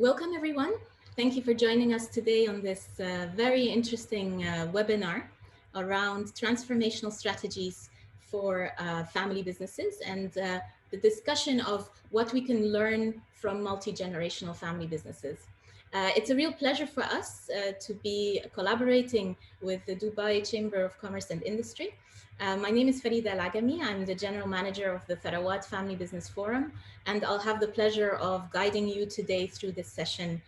Welcome, everyone. Thank you for joining us today on this very interesting webinar around transformational strategies for family businesses and the discussion of what we can learn from multi-generational family businesses. It's a real pleasure for us to be collaborating with the Dubai Chamber of Commerce and Industry. My name is Farida Al-Agami. I'm the General Manager of the Tharawat Family Business Forum, and I'll have the pleasure of guiding you today through this session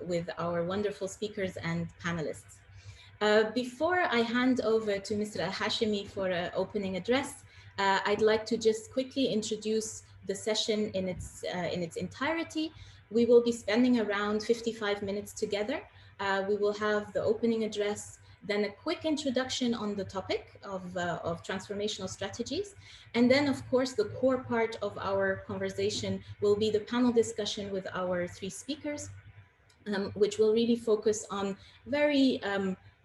with our wonderful speakers and panelists. Before I hand over to Mr. Al Hashemi for an opening address, I'd like to just quickly introduce the session in its entirety. We will be spending around 55 minutes together. We will have the opening address, then a quick introduction on the topic of transformational strategies. And then, of course, the core part of our conversation will be the panel discussion with our three speakers, which will really focus on very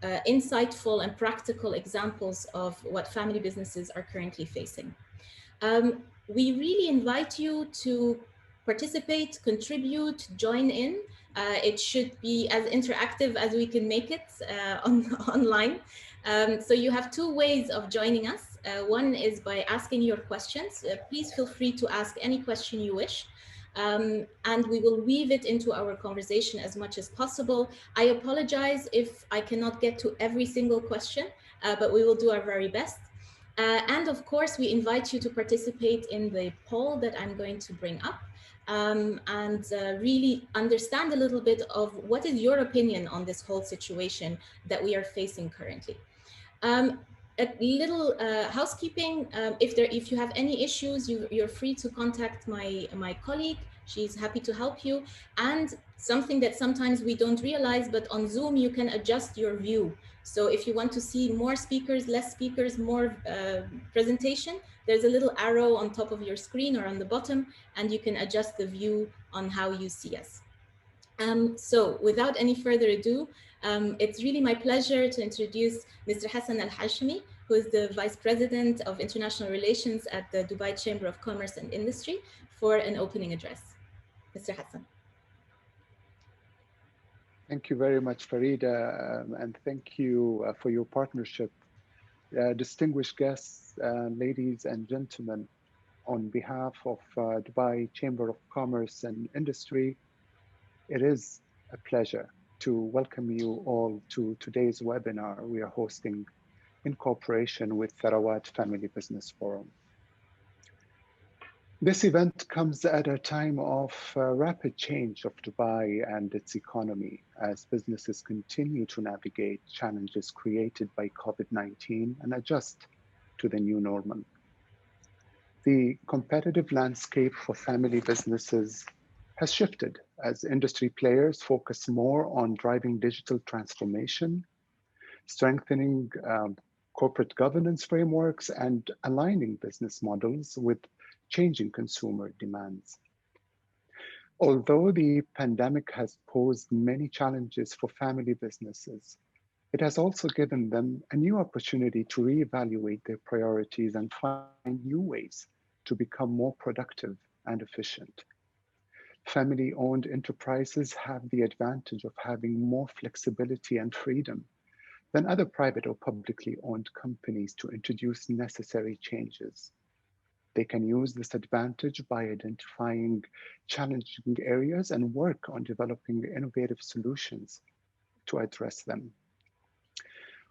insightful and practical examples of what family businesses are currently facing. We really invite you to participate, contribute, join in. It should be as interactive as we can make it online. So you have two ways of joining us. One is by asking your questions. Please feel free to ask any question you wish. And we will weave it into our conversation as much as possible. I apologize if I cannot get to every single question, but we will do our very best. And of course, we invite you to participate in the poll that I'm going to bring up and really understand a little bit of what is your opinion on this whole situation that we are facing currently. A little housekeeping, if you have any issues, you're free to contact my colleague. She's happy to help you. And something that sometimes we don't realize, but on Zoom, you can adjust your view. So if you want to see more speakers, less speakers, more presentation, there's a little arrow on top of your screen or on the bottom, and you can adjust the view on how you see us. So without any further ado, it's really my pleasure to introduce Mr. Hassan Al Hashemi, who is the Vice President of International Relations at the Dubai Chamber of Commerce and Industry, for an opening address. Mr. Hassan. Thank you very much, Farida, and thank you for your partnership. Distinguished guests, ladies and gentlemen, on behalf of Dubai Chamber of Commerce and Industry, it is a pleasure to welcome you all to today's webinar we are hosting in cooperation with Tharawat Family Business Forum. This event comes at a time of rapid change of Dubai and its economy as businesses continue to navigate challenges created by COVID-19 and adjust to the new normal. The competitive landscape for family businesses has shifted as industry players focus more on driving digital transformation, strengthening corporate governance frameworks, and aligning business models with changing consumer demands. Although the pandemic has posed many challenges for family businesses, it has also given them a new opportunity to reevaluate their priorities and find new ways to become more productive and efficient. Family-owned enterprises have the advantage of having more flexibility and freedom than other private or publicly owned companies to introduce necessary changes. They can use this advantage by identifying challenging areas and work on developing innovative solutions to address them.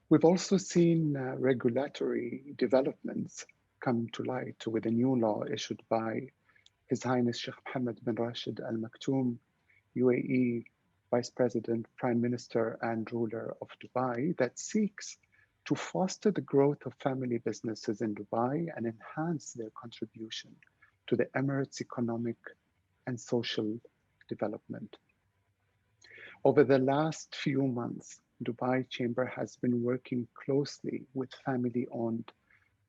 We've also seen regulatory developments come to light with a new law issued by His Highness Sheikh Mohammed bin Rashid Al Maktoum, UAE Vice President, Prime Minister, and ruler of Dubai, that seeks to foster the growth of family businesses in Dubai and enhance their contribution to the Emirates' economic and social development. Over the last few months, Dubai Chamber has been working closely with family-owned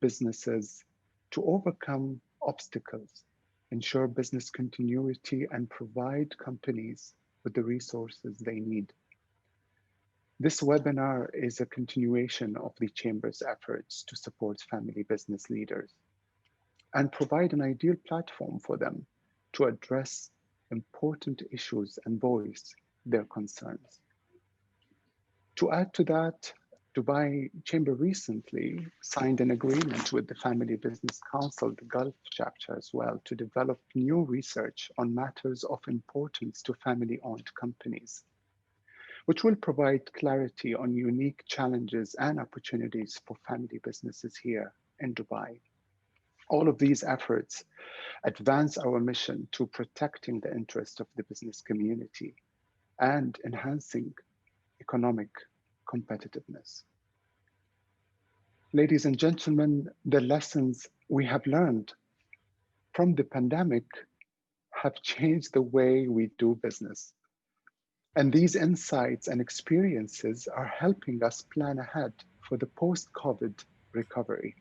businesses to overcome obstacles, ensure business continuity, and provide companies with the resources they need. This webinar is a continuation of the Chamber's efforts to support family business leaders and provide an ideal platform for them to address important issues and voice their concerns. To add to that, Dubai Chamber recently signed an agreement with the Family Business Council, the Gulf chapter as well, to develop new research on matters of importance to family-owned companies, which will provide clarity on unique challenges and opportunities for family businesses here in Dubai. All of these efforts advance our mission to protecting the interests of the business community and enhancing economic competitiveness. Ladies and gentlemen, the lessons we have learned from the pandemic have changed the way we do business. And these insights and experiences are helping us plan ahead for the post-COVID recovery.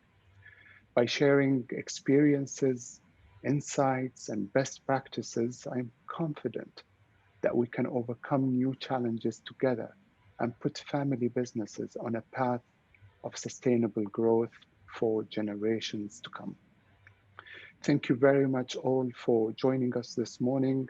By sharing experiences, insights, and best practices, I'm confident that we can overcome new challenges together and put family businesses on a path of sustainable growth for generations to come. Thank you very much all for joining us this morning.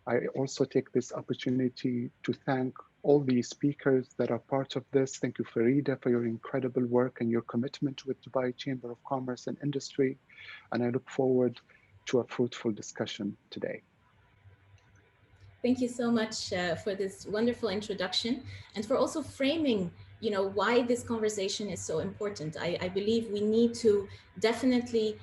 I also take this opportunity to thank all the speakers that are part of this. Thank you, Farida, for your incredible work and your commitment with Dubai Chamber of Commerce and Industry. And I look forward to a fruitful discussion today. Thank you so much for this wonderful introduction and for also framing, why this conversation is so important. I believe we need to definitely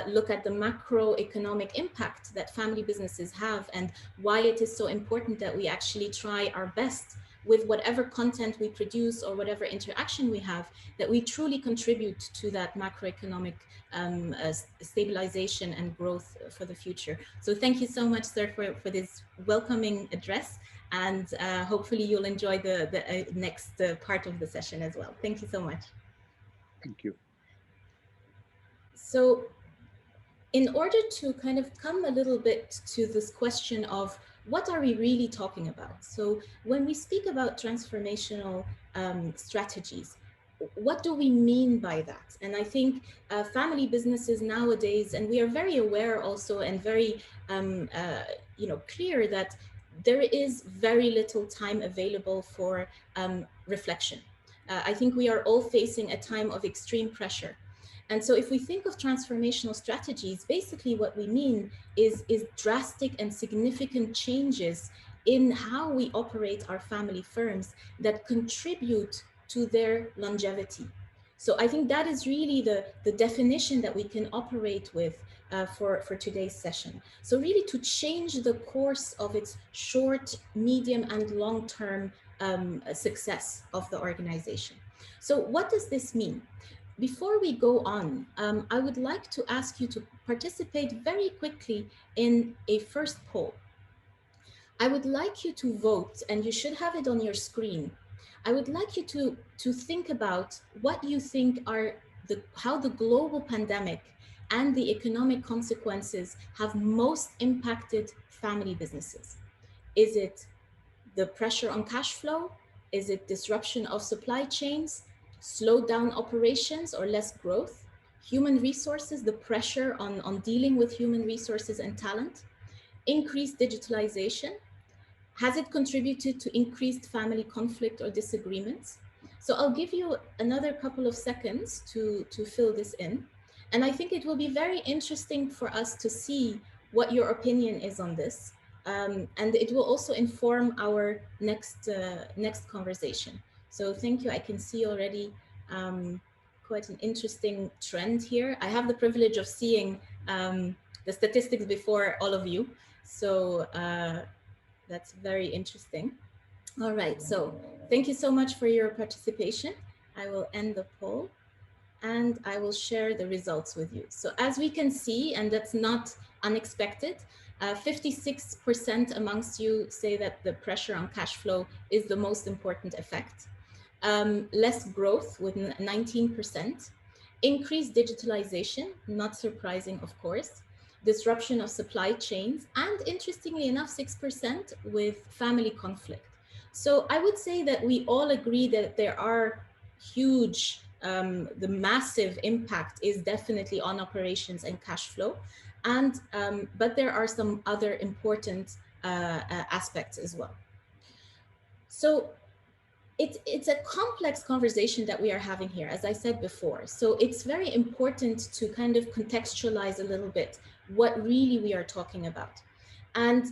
look at the macroeconomic impact that family businesses have and why it is so important that we actually try our best with whatever content we produce or whatever interaction we have, that we truly contribute to that macroeconomic stabilization and growth for the future. So thank you so much, sir, for this welcoming address. And hopefully you'll enjoy the next part of the session as well. Thank you so much. Thank you. So in order to kind of come a little bit to this question of what are we really talking about? So when we speak about transformational strategies, what do we mean by that? And I think family businesses nowadays, and we are very aware also and very clear that there is very little time available for reflection. I think we are all facing a time of extreme pressure. And so if we think of transformational strategies, basically what we mean is drastic and significant changes in how we operate our family firms that contribute to their longevity. So I think that is really the definition that we can operate with for today's session. So really to change the course of its short, medium, and long-term success of the organization. So what does this mean? Before we go on, I would like to ask you to participate very quickly in a first poll. I would like you to vote, and you should have it on your screen. I would like you to think about what you think are how the global pandemic and the economic consequences have most impacted family businesses. Is it the pressure on cash flow? Is it disruption of supply chains? Slow down operations or less growth? Human resources, the pressure on dealing with human resources and talent? Increased digitalization? Has it contributed to increased family conflict or disagreements? So I'll give you another couple of seconds to fill this in. And I think it will be very interesting for us to see what your opinion is on this. And it will also inform our next conversation. So thank you. I can see already quite an interesting trend here. I have the privilege of seeing the statistics before all of you. So that's very interesting. All right, so thank you so much for your participation. I will end the poll and I will share the results with you. So as we can see, and that's not unexpected, 56% amongst you say that the pressure on cash flow is the most important effect. Less growth with 19%, increased digitalization, not surprising, of course, disruption of supply chains, and interestingly enough, 6% with family conflict. So I would say that we all agree that there are huge, the massive impact is definitely on operations and cash flow. And, but there are some other important aspects as well. So it's a complex conversation that we are having here, as I said before. So it's very important to kind of contextualize a little bit what really we are talking about. And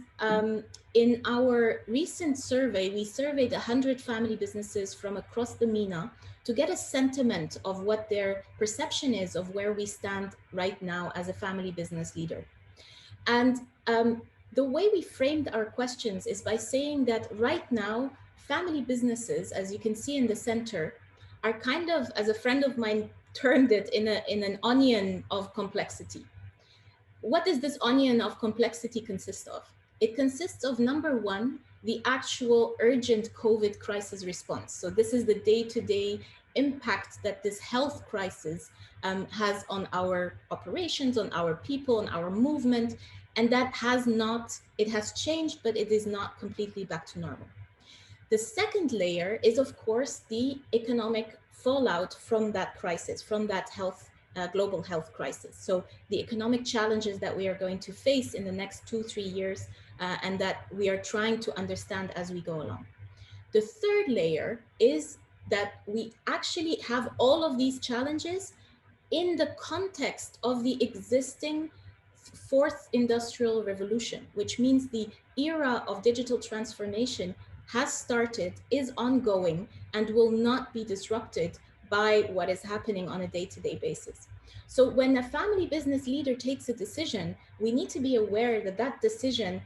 in our recent survey, we surveyed 100 family businesses from across the MENA to get a sentiment of what their perception is of where we stand right now as a family business leader. And the way we framed our questions is by saying that right now, family businesses, as you can see in the center, are kind of, as a friend of mine termed it, in an onion of complexity. What does this onion of complexity consist of? It consists of, number one, the actual urgent COVID crisis response. So this is the day-to-day impact that this health crisis has on our operations, on our people, on our movement. And that has not, it has changed, but it is not completely back to normal. The second layer is, of course, the economic fallout from that crisis, from that global health crisis. So the economic challenges that we are going to face in the next 2-3 years, and that we are trying to understand as we go along. The third layer is that we actually have all of these challenges in the context of the existing fourth industrial revolution, which means the era of digital transformation has started, is ongoing, and will not be disrupted by what is happening on a day-to-day basis. So when a family business leader takes a decision, we need to be aware that that decision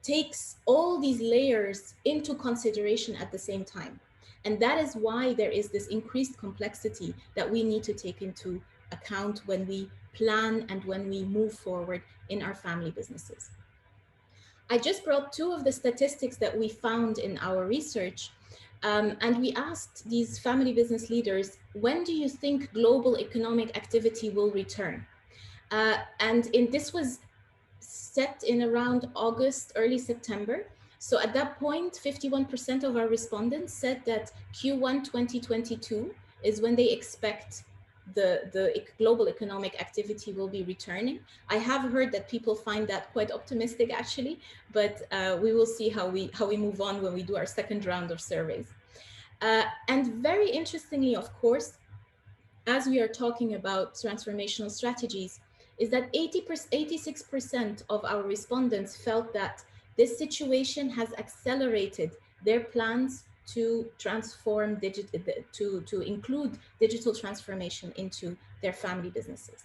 takes all these layers into consideration at the same time. And that is why there is this increased complexity that we need to take into account when we plan and when we move forward in our family businesses. I just brought two of the statistics that we found in our research. And we asked these family business leaders, when do you think global economic activity will return? This was set in around August, early September. So at that point, 51% of our respondents said that Q1 2022 is when they expect the global economic activity will be returning. I have heard that people find that quite optimistic actually, but we will see how we move on when we do our second round of surveys. And very interestingly, of course, as we are talking about transformational strategies, is that 86% of our respondents felt that this situation has accelerated their plans to transform to include digital transformation into their family businesses.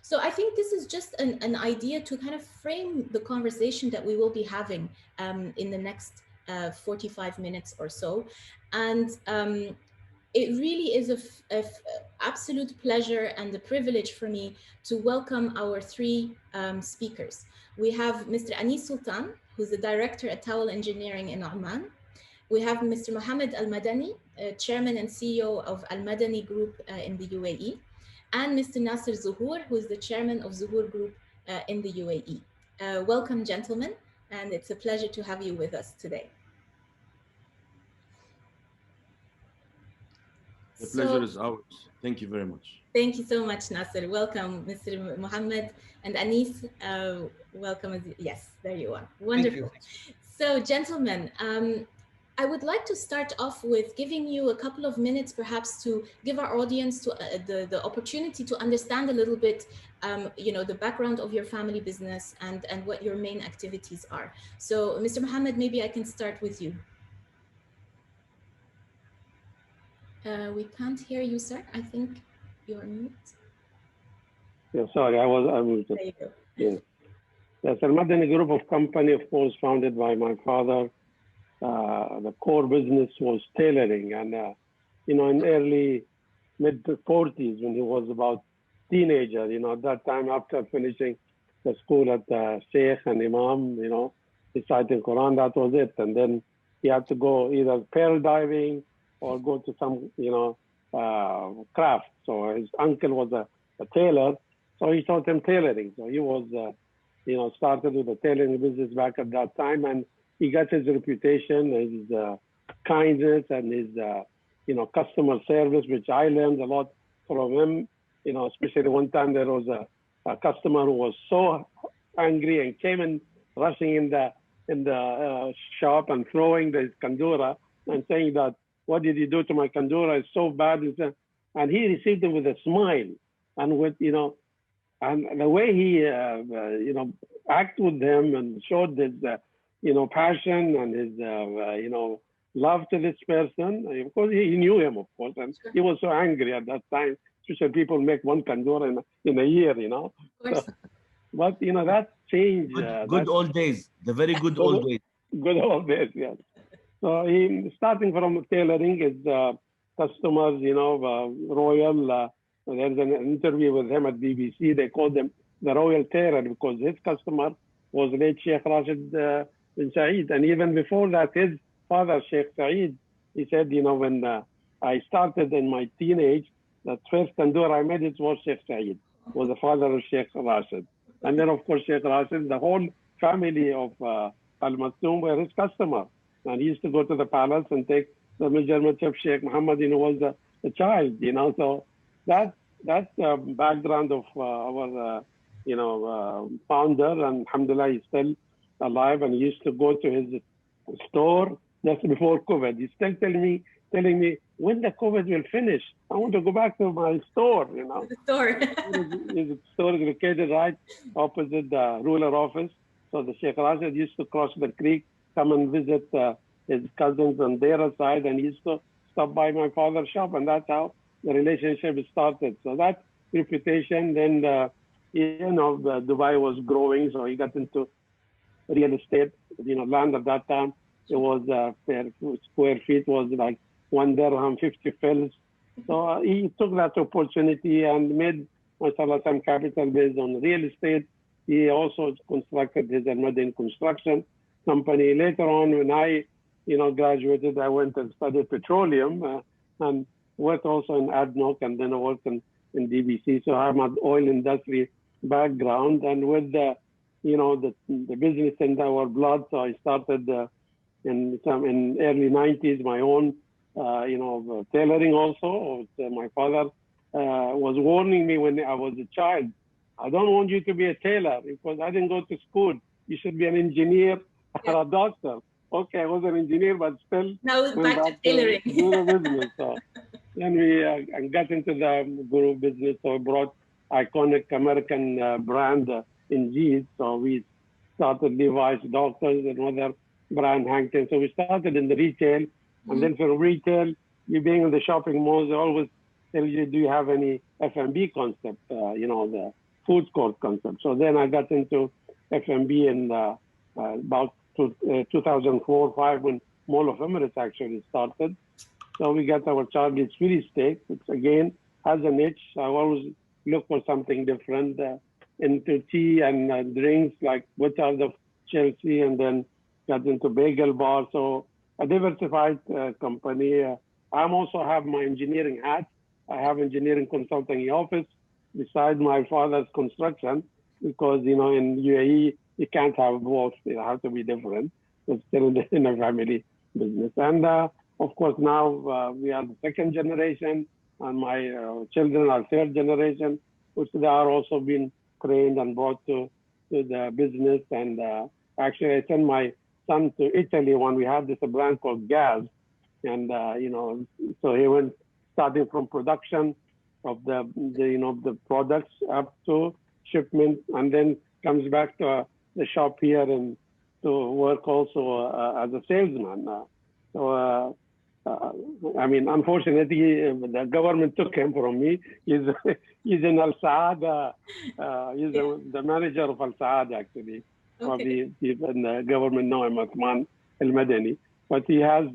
So I think this is just an idea to kind of frame the conversation that we will be having in the next 45 minutes or so. And it really is an absolute pleasure and a privilege for me to welcome our three speakers. We have Mr. Anis Sultan, who's the director at Towell Engineering in Oman. We have Mr. Mohammad Al Madani, chairman and CEO of Al Madani Group in the UAE, and Mr. Nasser Zuhour, who is the chairman of Zuhour Group in the UAE. Welcome, gentlemen, and it's a pleasure to have you with us today. The pleasure is ours. Thank you very much. Thank you so much, Nasser. Welcome, Mr. Mohammed, and Anis. Welcome. Yes, there you are. Wonderful. Thank you. So, gentlemen, I would like to start off with giving you a couple of minutes, perhaps, to give our audience the opportunity to understand a little bit, the background of your family business and what your main activities are. So, Mr. Mohammed, maybe I can start with you. We can't hear you, sir. I think you're mute. Yeah, sorry, I was. There you go. Yeah. That's Al Madani Group of company, of course, founded by my father. The core business was tailoring, and in early mid-40s, when he was about teenager, at that time after finishing the school at Sheikh and Imam, reciting Quran, that was it, and then he had to go either pearl diving or go to some, craft. So his uncle was a tailor, so he taught him tailoring. So he was, started with the tailoring business back at that time, and he got his reputation, his kindness, and his, customer service, which I learned a lot from him. Especially one time there was a customer who was so angry and came in rushing in the in the shop and throwing the kandura and saying that, what did you do to my kandura? It's so bad. And he received it with a smile and with, and the way he, acted with them and showed his, passion and his, love to this person. Of course, he knew him, of course, and he was so angry at that time. Especially people make one kandura in a year, Of course. So, but that changed. Good old days, the very good old days. Good old days, yes. So he starting from tailoring his customers, Royal. There's an interview with him at BBC. They called him the Royal Tailor because his customer was late Sheikh Rashid bin Saeed. And even before that, his father, Sheikh Saeed, he said, when I started in my teenage, the first tandoor I made, it was Sheikh Saeed, was the father of Sheikh Rashid. And then, of course, Sheikh Rashid, the whole family of Al Maktoum were his customer. And he used to go to the palace and take the measurements of Sheikh Muhammad, who was a child, So that's the background of our, founder. And alhamdulillah, he's still alive. And he used to go to his store just before COVID. He's still telling me, when the COVID will finish, I want to go back to my store, The store. His store is located right opposite the ruler office. So the Sheikh Rashid used to cross the creek, come and visit his cousins on their side, and he used to stop by my father's shop, and that's how the relationship started. So that reputation, then Dubai was growing, so he got into real estate. Land at that time, it was per square feet was like 1 dirham, 50 fils. So he took that opportunity and made, mashallah, some capital based on real estate. He also constructed his Al Madani construction company. Later on, when I, graduated, I went and studied petroleum and worked also in ADNOC, and then I worked in DBC. So I have an oil industry background, and with the business in our blood. So I started in early 90s my own, tailoring also. My father was warning me when I was a child. I don't want you to be a tailor because I didn't go to school. You should be an engineer or a doctor. Okay, I was an engineer, but still. Now back to tailoring. Do the business. So then we got into the group business. So I brought iconic American brand in jeans. So we started Levi's, Doctors, and other brand Hankton. So we started in the retail, and then from retail, you being in the shopping malls, they always tell you, do you have any F&B concept? The food court concept. So then I got into F&B in about 2004-5 when Mall of Emirates actually started. So we got our Charlie's Philly steak, which again has a niche. I always look for something different into tea and drinks like which are the Chelsea, and then got into bagel bar. So a diversified company. I also have my engineering hat. I have engineering consulting office beside my father's construction because, in UAE, you can't have both. They have to be different. It's still in a family business. And of course, now we are the second generation, and my children are third generation, which they are also being trained and brought to the business. And actually, I sent my son to Italy when we had this brand called Gas. And, so he went starting from production of the products up to shipment, and then comes back to the shop here and to work also as a salesman. Unfortunately, the government took him from me. He's in Al Saada. He's the manager of Al Saada, actually. Okay. Probably even the government know him as Mohammad Al Madani, but he has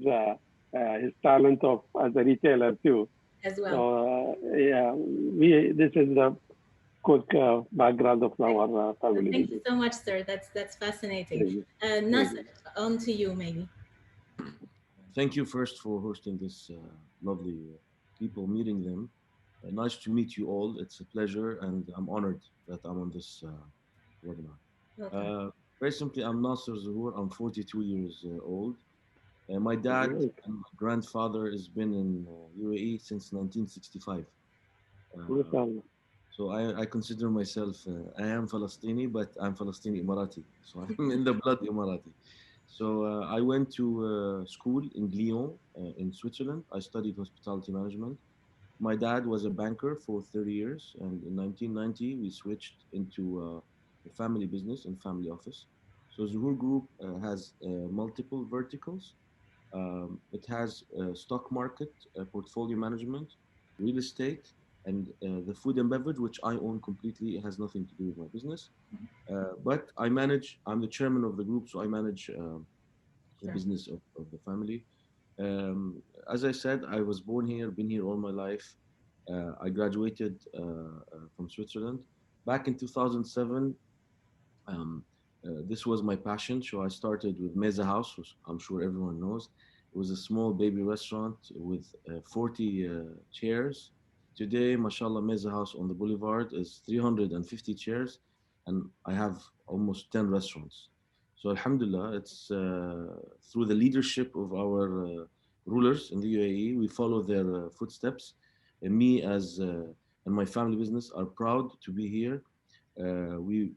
his talent as a retailer too. As well. So this is the quick background of our family. Thank you so much, sir. That's fascinating. Nasser, on to you, maybe. Thank you first for hosting this lovely people, meeting them. Nice to meet you all. It's a pleasure, and I'm honored that I'm on this webinar. Very simply, I'm Nasser Zuhour. I'm 42 years old. My dad and my grandfather has been in UAE since 1965. So I consider myself, I am Palestini, but I'm Palestini Emirati. So I'm in the blood Emirati. So I went to school in Lyon, in Switzerland. I studied hospitality management. My dad was a banker for 30 years, and in 1990 we switched into a family business and family office. So Zuhour Group has multiple verticals. It has stock market, portfolio management, real estate, and the food and beverage, which I own completely. It has nothing to do with my business. But I manage, I'm the chairman of the group, so I manage the Sure. business of the family. Um, as I said, I was born here, been here all my life. I graduated from Switzerland. Back in 2007, um, this was my passion. So I started with Meza House, which I'm sure everyone knows. It was a small baby restaurant with 40 chairs. Today, mashallah, Meza House on the boulevard is 350 chairs, and I have almost 10 restaurants. So Alhamdulillah, it's through the leadership of our rulers in the UAE. We follow their footsteps. And me as and my family business are proud to be here.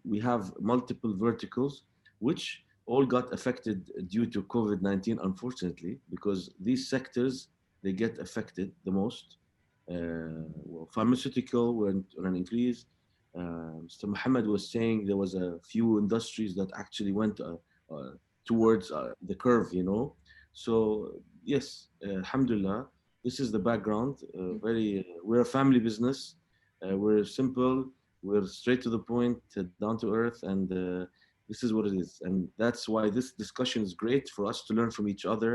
We have multiple verticals, which all got affected due to COVID-19, unfortunately, because these sectors they get affected the most. Well, pharmaceutical were on an increase. Mr. Muhammad was saying there was a few industries that actually went towards the curve, you know. So yes, alhamdulillah, this is the background. We're a family business. We're simple. We're straight to the point, down to earth, and this is what it is. And that's why this discussion is great for us to learn from each other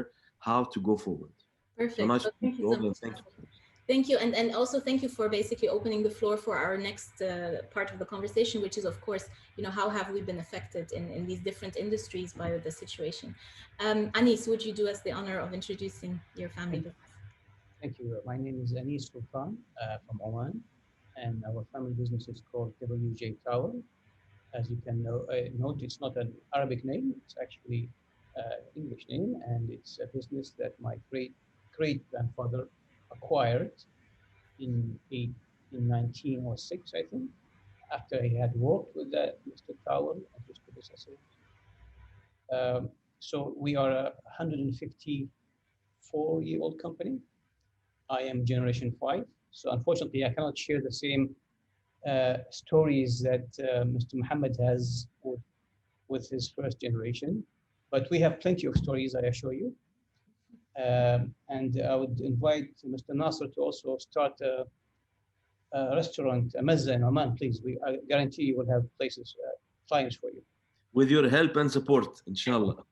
how to go forward. So Perfect. nice So to meet thank you you so all, much. and thank you. Thank you. And also thank you for basically opening the floor for our next part of the conversation, which is, of course, how have we been affected in these different industries by the situation? Anis, would you do us the honor of introducing your family business? Thank you. My name is Anis Sultan from Oman, and our family business is called WJ Towell. As you can note, it's not an Arabic name, it's actually English name, and it's a business that my great-grandfather acquired in 1906, I think, after he had worked with Mr. Towell and his predecessors. So we are a 154-year-old company. I am generation 5, so unfortunately I cannot share the same stories that Mr. Muhammad has with his first generation, but we have plenty of stories, I assure you. And I would invite Mr. Nasser to also start a restaurant, a mezza in Oman, please. I guarantee you will have places, clients for you. With your help and support, inshallah.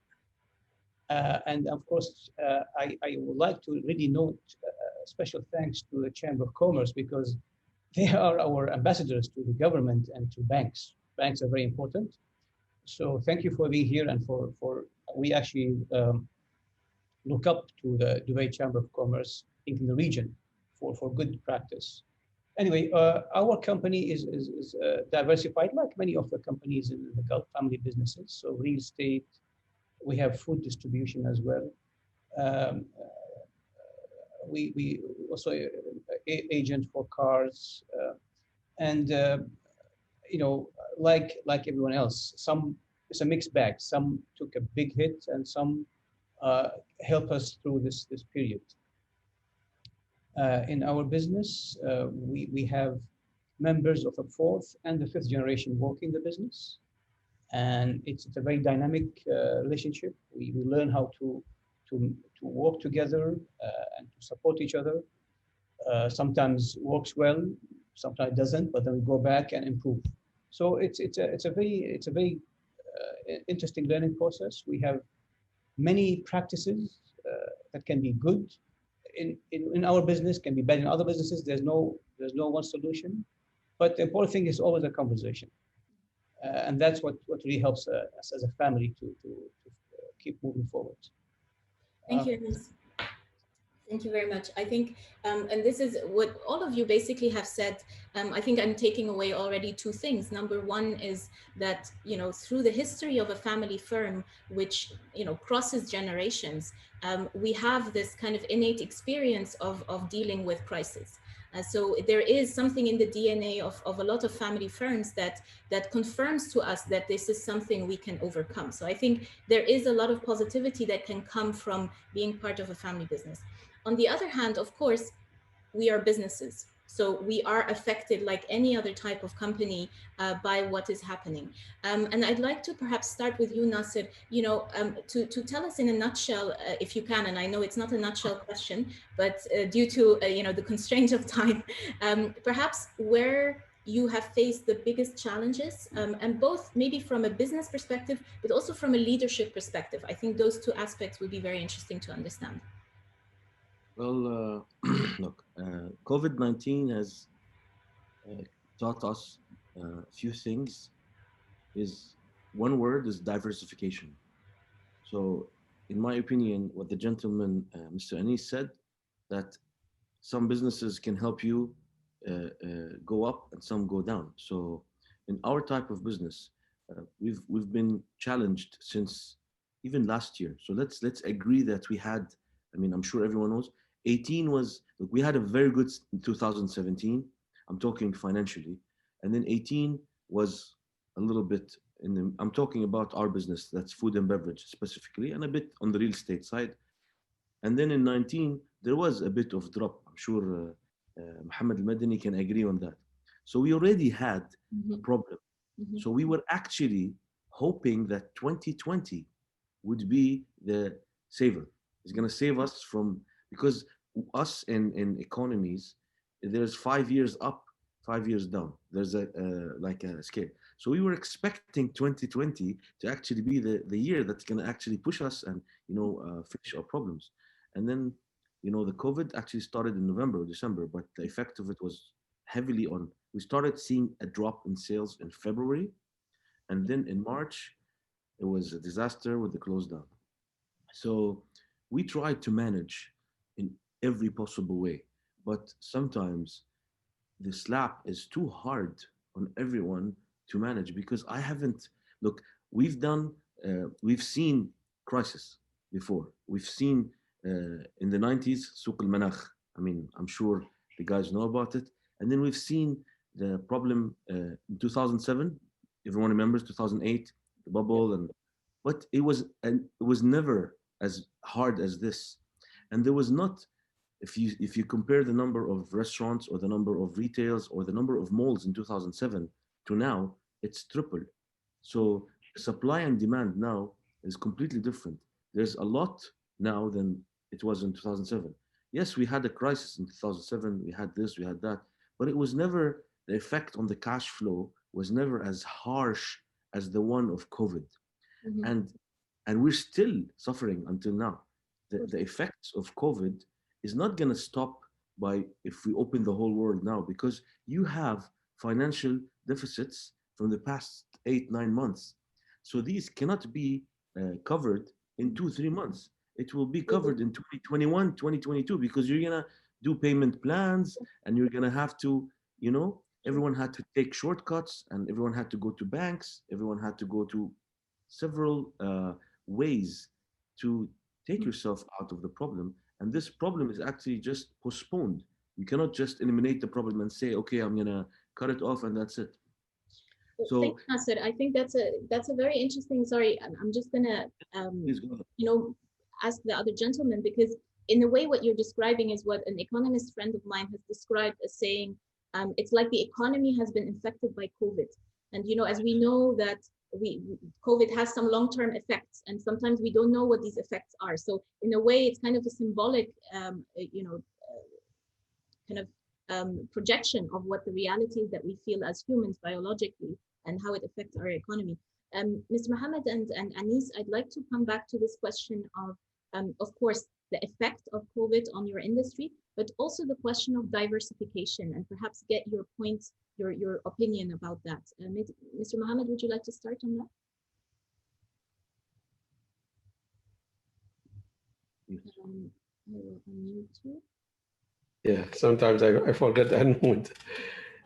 And of course, I would like to really note special thanks to the Chamber of Commerce, because they are our ambassadors to the government and to banks. Banks are very important. So thank you for being here, and we actually look up to the Dubai Chamber of Commerce, I think, in the region for good practice. Anyway, our company is diversified, like many of the companies in the Gulf family businesses. So real estate, we have food distribution as well. We also agent for cars, and like everyone else, it's a mixed bag. Some took a big hit, and some help us through this period. In our business, we have members of the 4th and the 5th generation working the business, and it's a very dynamic relationship. We learn how to work together and to support each other. Sometimes works well, sometimes it doesn't, but then we go back and improve. So it's a very interesting learning process. We have many practices that can be good in our business, can be bad in other businesses. There's no one solution, but the important thing is always a conversation, and that's what really helps us as a family to keep moving forward. Thank you, Anis. Thank you very much. I think, and this is what all of you basically have said. I think I'm taking away already 2 things. Number one is that, through the history of a family firm, which, crosses generations, we have this kind of innate experience of dealing with crisis. So there is something in the DNA of a lot of family firms that confirms to us that this is something we can overcome. So I think there is a lot of positivity that can come from being part of a family business. On the other hand, of course, we are businesses. So we are affected like any other type of company by what is happening. And I'd like to perhaps start with you, Nasser, to tell us in a nutshell, if you can, and I know it's not a nutshell question, but due to, the constraint of time, perhaps where you have faced the biggest challenges, and both maybe from a business perspective, but also from a leadership perspective. I think those two aspects would be very interesting to understand. Well, look, COVID-19 has taught us a few things. Is one word is diversification. So, in my opinion, what the gentleman, Mr. Anis said, that some businesses can help you go up and some go down. So, in our type of business, we've been challenged since even last year. So let's agree that we had. I mean, I'm sure everyone knows. 18 was, look, we had a very good 2017. I'm talking financially, and then 18 was a little bit in the. I'm talking about our business, that's food and beverage specifically, and a bit on the real estate side. And then in 19, there was a bit of drop. I'm sure Mohammad Al Madani can agree on that. So we already had a problem. So we were actually hoping that 2020 would be the saver. It's going to save us from, because us in economies, there's 5 years up, 5 years down. There's a like a scale. So we were expecting 2020 to actually be the year that's going to actually push us and finish our problems. And then the COVID actually started in November or December, but the effect of it was heavily on. We started seeing a drop in sales in February, and then in March it was a disaster with the close down. So we tried to manage in every possible way, but sometimes the slap is too hard on everyone to manage, because I haven't look. We've seen crisis before. We've seen in the 90s Souq al-Manakh. I mean, I'm sure the guys know about it. And then we've seen the problem in 2007. Everyone remembers 2008, the bubble, but it was never as hard as this. And there was not, if you compare the number of restaurants or the number of retails or the number of malls in 2007 to now, it's tripled. So supply and demand now is completely different. There's a lot now than it was in 2007. Yes, we had a crisis in 2007. We had this, we had that, but it was never, the effect on the cash flow was never as harsh as the one of COVID. And we're still suffering until now. The effects of COVID is not going to stop by if we open the whole world now, because you have financial deficits from the past 8-9 months. So these cannot be covered in 2-3 months. It will be covered in 2021, 2022, because you're going to do payment plans and you're going to have to, everyone had to take shortcuts and everyone had to go to banks. Everyone had to go to several ways to take yourself out of the problem. And this problem is actually just postponed. You cannot just eliminate the problem and say, okay, I'm going to cut it off and that's it. So thanks, Nasser. I think that's a very interesting, sorry, I'm just going to, ask the other gentleman, because in a way what you're describing is what an economist friend of mine has described as saying, it's like the economy has been infected by COVID. And, as we know that COVID has some long-term effects, and sometimes we don't know what these effects are. So in a way, it's kind of a symbolic, projection of what the reality is that we feel as humans biologically and how it affects our economy. Mr. Mohammed and Anis, I'd like to come back to this question of course, the effect of COVID on your industry, but also the question of diversification, and perhaps get your points, your opinion about that. Mr. Mohammed, would you like to start on that? I will unmute you. Yeah, sometimes I forget to unmute.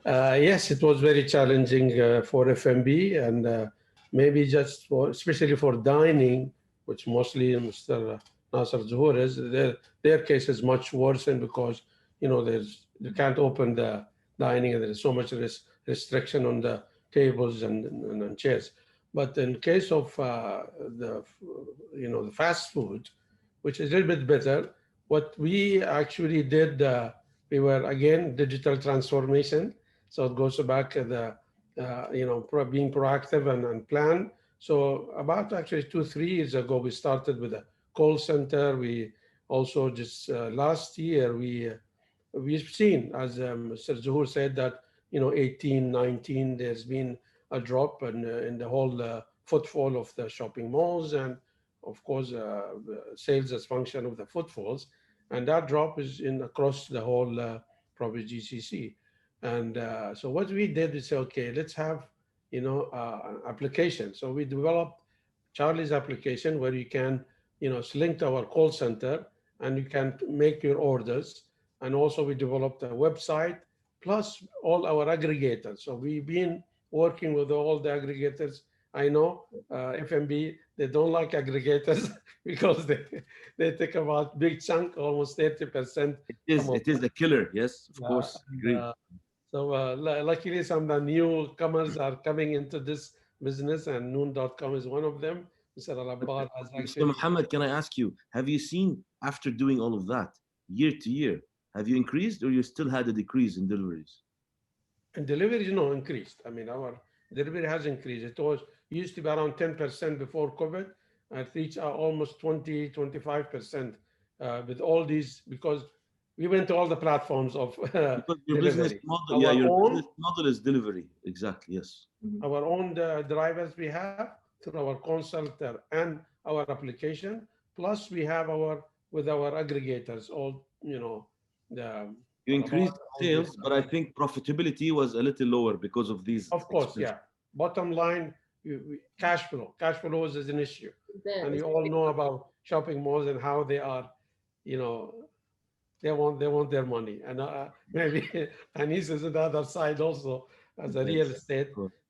Yes, it was very challenging for F&B, and maybe just especially for dining, which mostly Mr. Nasser Zuhour is, their case is much worse, and because you can't open the dining, and there's so much restriction on the tables and chairs. But in case of the fast food, which is a little bit better, what we actually did, we were again digital transformation. So it goes back to the being proactive and plan. So about actually 2-3 years ago, we started with a call center. We also just last year we've seen, as Mr. Zuhour said, that 18, 19, there's been a drop in the whole footfall of the shopping malls, and of course sales as function of the footfalls, and that drop is in across the whole probably GCC. And so what we did is say, okay, let's have an application. So we developed Charlie's application, where you can link to our call center and you can make your orders. And also we developed a website plus all our aggregators. So we've been working with all the aggregators. I know FMB, they don't like aggregators because they take about big chunk, almost 30%. It is a killer, yes, of course. Agree. So luckily some of the newcomers are coming into this business, and noon.com is one of them. Mr. Al has actually... So Mohammed, can I ask you, have you seen, after doing all of that, year to year, have you increased, or you still had a decrease in deliveries? And deliveries, increased. I mean, our delivery has increased. It used to be around 10% before COVID, and it reached almost 20-25% with all these, because we went to all the platforms of because your business model, business model is delivery. Exactly, yes. Our own drivers we have through our consultant and our application, plus we have with our aggregators, all you increased sales, but I think profitability was a little lower because of these. Of course, yeah. Bottom line, cash flow is an issue, and we all know about shopping malls and how they are, they want their money, and maybe Anis is on the other side also as a real estate.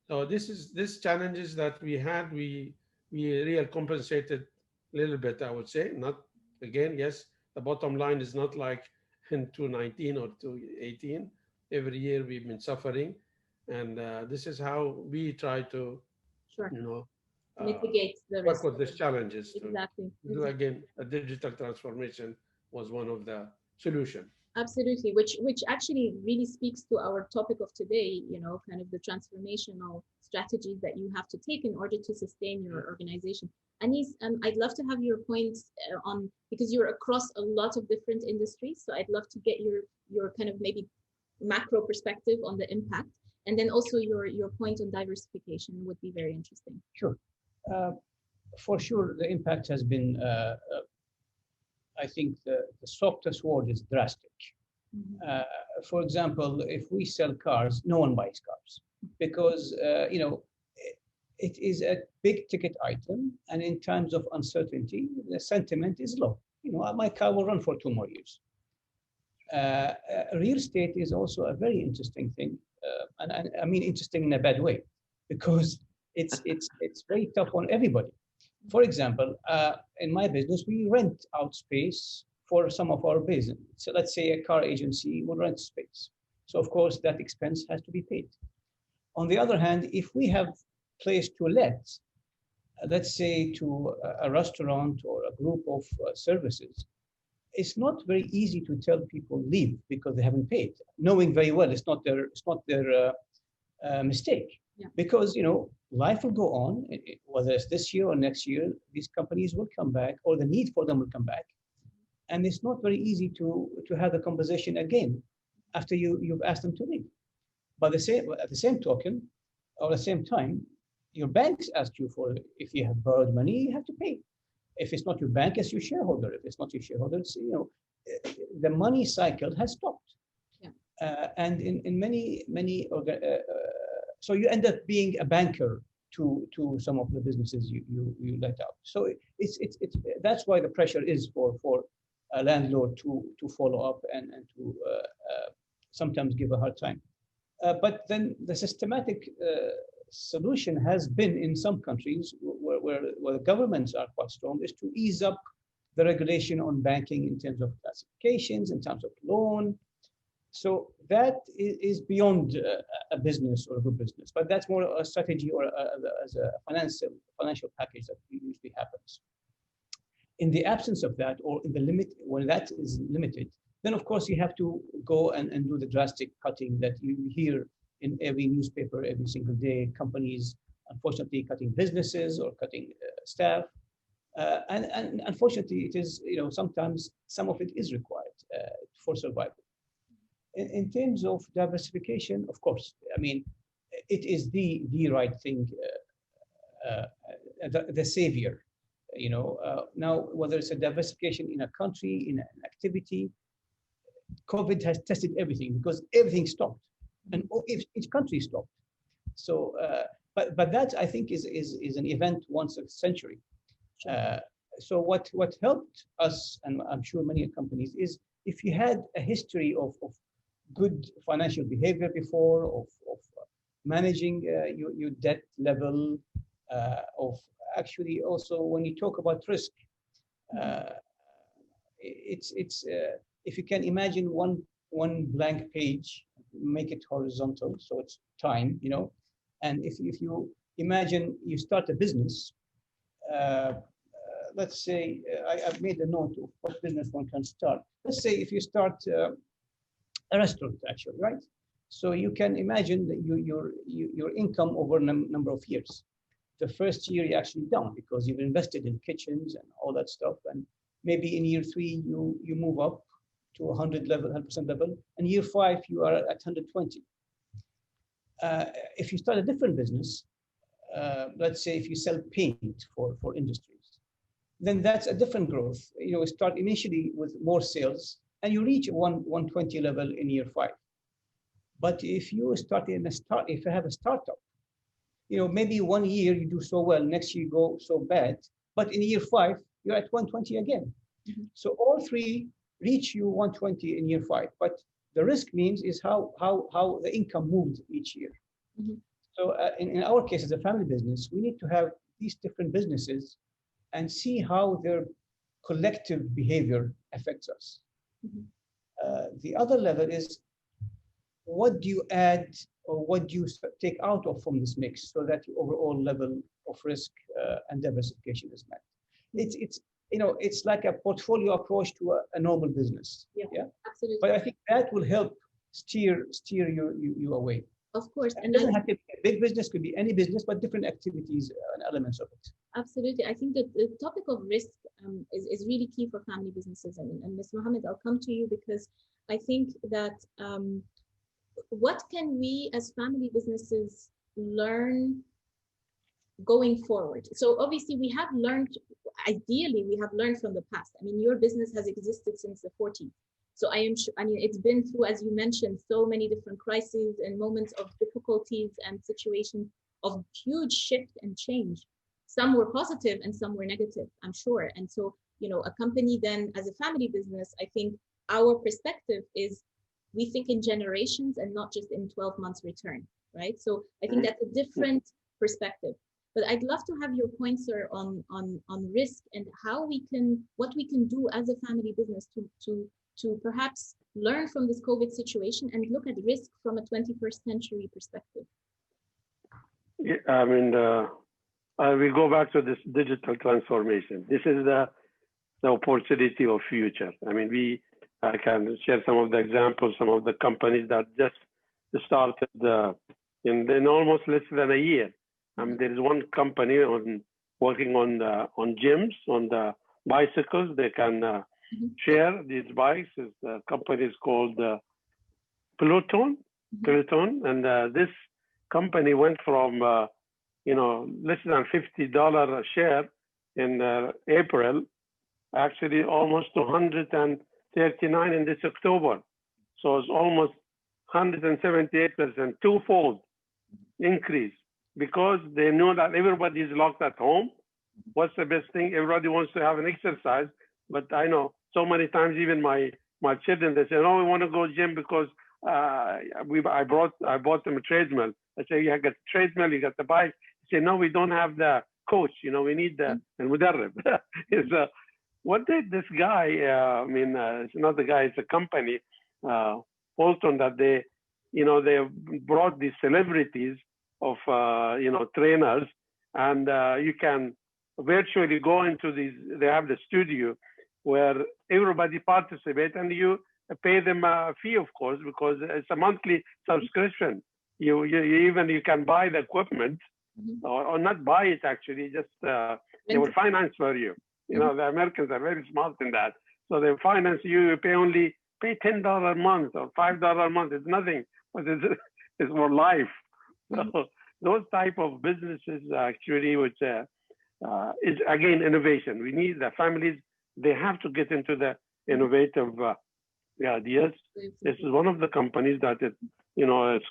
So this challenges that we had, we real compensated a little bit, I would say. Not again, yes, the bottom line is not like in 2019 or 2018. Every year we've been suffering, and this is how we try to, mitigate the risk. Work with these challenges. Exactly. Again, a digital transformation was one of the solution. Absolutely, which actually really speaks to our topic of today, kind of the transformational strategies that you have to take in order to sustain your organization. Anis, I'd love to have your points on, because you're across a lot of different industries, so I'd love to get your kind of maybe macro perspective on the impact, and then also your point on diversification would be very interesting. Sure. For sure, the impact has been I think the softest word is drastic. For example, if we sell cars, no one buys cars because, it is a big ticket item. And in times of uncertainty, the sentiment is low. My car will run for 2 more years. Real estate is also a very interesting thing. And I mean, interesting in a bad way, because it's very tough on everybody. For example, in my business, we rent out space for some of our business. So let's say a car agency will rent space. So of course, that expense has to be paid. On the other hand, if we have place to let, let's say to a restaurant or a group of services, it's not very easy to tell people leave because they haven't paid, knowing very well it's not their mistake. Yeah. Because life will go on, whether it's this year or next year, these companies will come back, or the need for them will come back. And it's not very easy to have the conversation again after you've asked them to leave. But at the same token, or at the same time, your banks ask you for, if you have borrowed money, you have to pay. If it's not your bank, it's your shareholder. If it's not your shareholder, it's, the money cycle has stopped. Yeah. And in many so you end up being a banker to some of the businesses you let out. So it's that's why the pressure is for a landlord to follow up and to sometimes give a hard time. But then the systematic solution has been, in some countries where the governments are quite strong, is to ease up the regulation on banking in terms of classifications, in terms of loan, So that is beyond a business or a good business, but that's more a strategy or as a financial package that usually happens. In the absence of that, or in the limit, when that is limited, then of course you have to go and do the drastic cutting that you hear in every newspaper every single day. Companies, unfortunately, cutting businesses or cutting staff. And unfortunately, it is, sometimes some of it is required for survival. In terms of diversification, of course, I mean, it is the right thing, the savior. Now, whether it's a diversification in a country, in an activity, COVID has tested everything because everything stopped, and each country stopped. So, but that I think is an event once a century. So what helped us, and I'm sure many companies, is if you had a history of good financial behavior before, of managing your debt level, of actually also when you talk about risk, it's if you can imagine one blank page, make it horizontal, so it's time, and if you imagine you start a business, let's say I've made a note of what business one can start. Let's say if you start a restaurant, actually, right? So you can imagine that your income over a number of years. The first year you're actually down because you've invested in kitchens and all that stuff, and maybe in year 3 you move up to 100% level, and year 5 you are at 120. If you start a different business, let's say if you sell paint for industries, then that's a different growth. Start initially with more sales, and you reach 120 level in year 5. But if you if you have a startup, maybe 1 year you do so well, next year you go so bad, but in year 5 you're at 120 again. Mm-hmm. So all 3 reach you 120 in year 5, but the risk means is how the income moved each year. Mm-hmm. So in our case, as a family business, we need to have these different businesses and see how their collective behavior affects us. Mm-hmm. The other level is, what do you add or what do you take out of from this mix so that the overall level of risk and diversification is met? It's like a portfolio approach to a normal business. Yeah, absolutely. But I think that will help steer you away. Of course. And it doesn't have to be a big business, could be any business, but different activities and elements of it. Absolutely. I think that the topic of risk is really key for family businesses. And Ms. Mohammed, I'll come to you because I think that what can we as family businesses learn going forward? So obviously ideally we have learned from the past. I mean, your business has existed since the 40s. So I am sure, it's been through, as you mentioned, so many different crises and moments of difficulties and situations of huge shift and change. Some were positive and some were negative, I'm sure. And so, a company then as a family business, I think our perspective is we think in generations and not just in 12 months return, right? So I think that's a different perspective. But I'd love to have your points, sir, on risk and what we can do as a family business to perhaps learn from this COVID situation and look at risk from a 21st century perspective. Yeah, I mean, we go back to this digital transformation. This is the opportunity of future. I mean, I can share some of the examples, some of the companies that just started in almost less than a year. There is one company working on gyms, on the bicycles. They can share these bikes. The company is called Peloton. And this company went from less than $50 a share in April, actually almost to $139 in this October. So it's almost 178%, twofold increase, because they know that everybody is locked at home. What's the best thing? Everybody wants to have an exercise, but I know so many times, even my children, they say, "Oh, we want to go gym because I bought them a treadmill." I say, "You got the treadmill, you got the bike." They say, "No, we don't have the coach. We need the mudarrib." What did this guy? It's not the guy; it's a company. Sultan that they, they brought these celebrities of, trainers, and you can virtually go into these, they have the studio where everybody participates and you pay them a fee, of course, because it's a monthly subscription. You can buy the equipment, or not buy it actually, just they will finance for you. The Americans are very smart in that. So they finance you, you pay $10 a month or $5 a month. It's nothing, but it's for life. So those type of businesses actually, which is again innovation. We need the families, they have to get into the innovative ideas. This is one of the companies that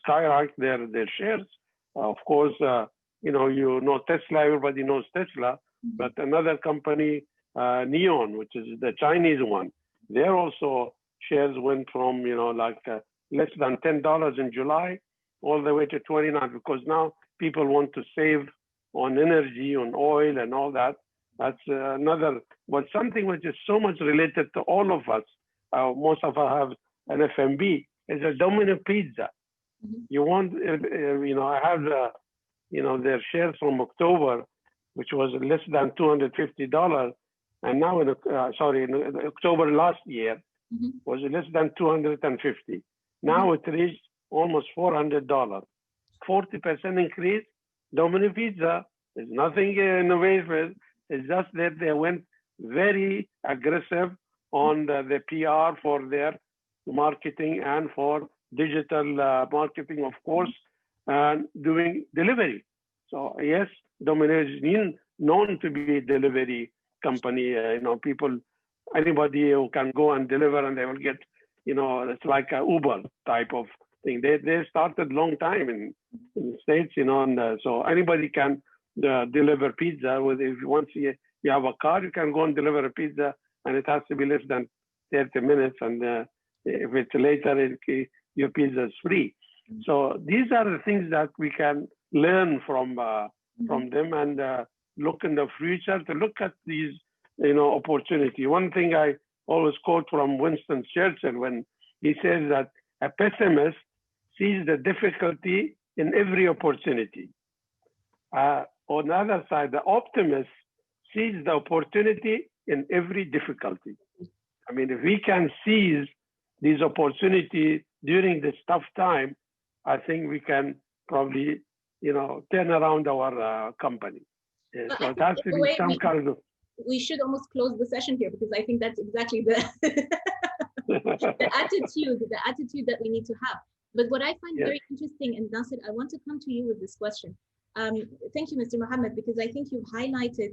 skyrocket their shares. Of course, Tesla, everybody knows Tesla, but another company, Neon, which is the Chinese one, their also shares went from less than $10 in July all the way to 29, because now people want to save on energy, on oil and all that. That's another, but something which is so much related to all of us. Most of us have an FMB, is a Domino Pizza. You want, I have their shares from October, which was less than $250, and now in October last year was less than 250. Now it reached almost $400. 40% increase. Domino Pizza is nothing innovative. It's just that they went very aggressive on the PR for their marketing and for digital marketing, of course, and doing delivery. So yes, Domino is known to be a delivery company. People, anybody who can go and deliver and they will get, it's like a Uber type of thing. They started long time in the States, and so anybody can deliver pizza. Once you have a car, you can go and deliver a pizza, and it has to be less than 30 minutes. And if it's later, your pizza is free. So these are the things that we can learn from them, and look in the future to look at these, opportunity. One thing I always quote from Winston Churchill when he says that a pessimist sees the difficulty in every opportunity. On the other side, the optimist sees the opportunity in every difficulty. I mean, if we can seize these opportunities during this tough time, I think we can probably, turn around our company. So it has to be some kind of. We should almost close the session here, because I think that's exactly the the attitude that we need to have. But what I find very interesting, and Nasser, I want to come to you with this question. Thank you, Mr. Mohammed, because I think you've highlighted